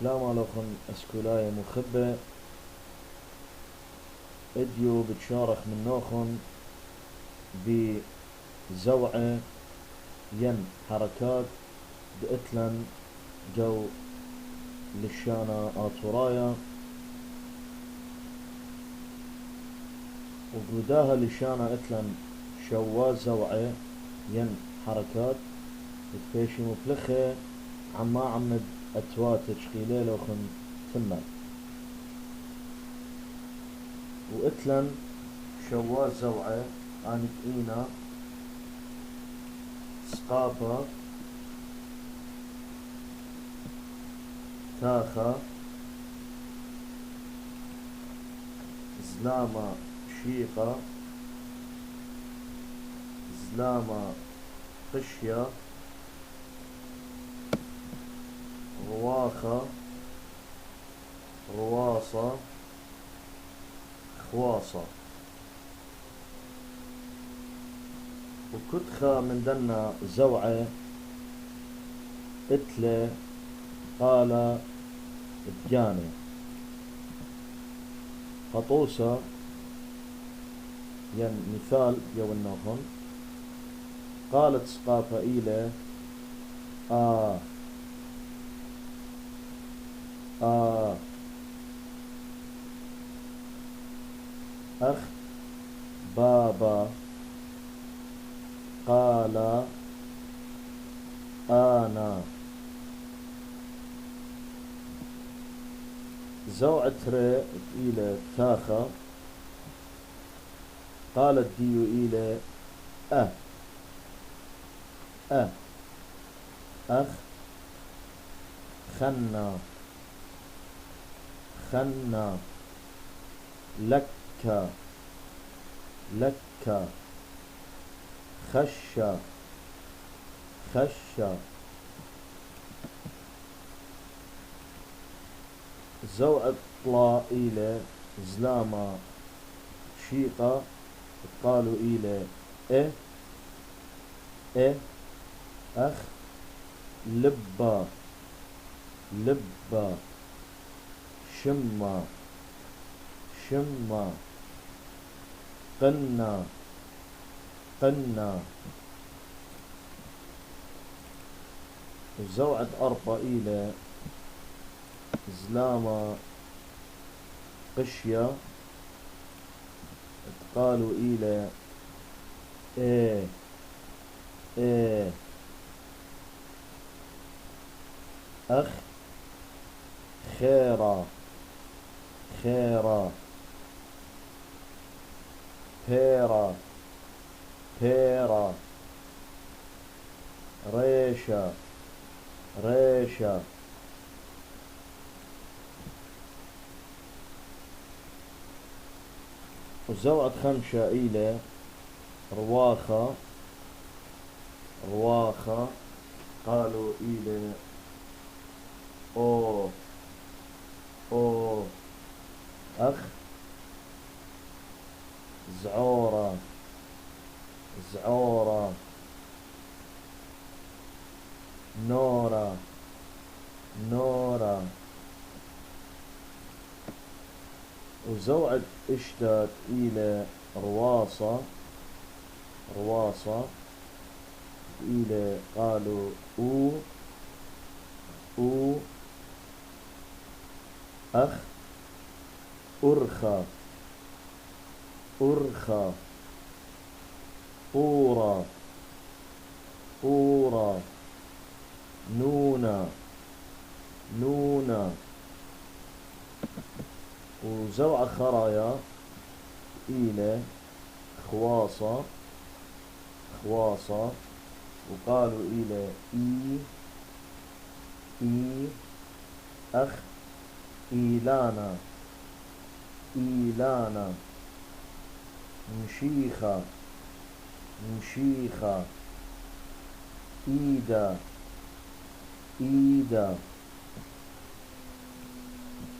شلاما لوخن اسكولاي مخبة اديو بتشارخ من نوخن بزوعة ين حركات بإتلن جو للشانا آتورايا وقوداها لشانا إتلن شوا زوعة ين حركات بتفيشي مفلخة عما عمد أتوات تشقيلي لوخن تمل وإتلن شوا زوعة عن إينا سقافة تاخا زلامة شيقة زلامة قشية رواخة رواصة خواصة وكتخة من دنا زوعة اتلة قال الجاني قطوسة ين مثال يونوخن قالت سقافة إلى أخ بابا قال أنا زوعة ري إلى تاخا قالت ديو إلى أخ خنا لك خشة زوعة طلا إلى زلامة شيقة قالوا إلى أخ لبا شما قنا وزوعة أربع إلى زلامة قشية قالوا إلى أخ خيرا بيرا ريشة وزوعة خمشة إلى رواخة قالوا إلى أو أخ زعورة نورا وزوعة اشتات إلى رواصة إلى قالوا أو أخ أرخى أورا نونا وزوع خرايا إلى خواصة وقالوا إلى أخ إيلانا مشيخة إيدا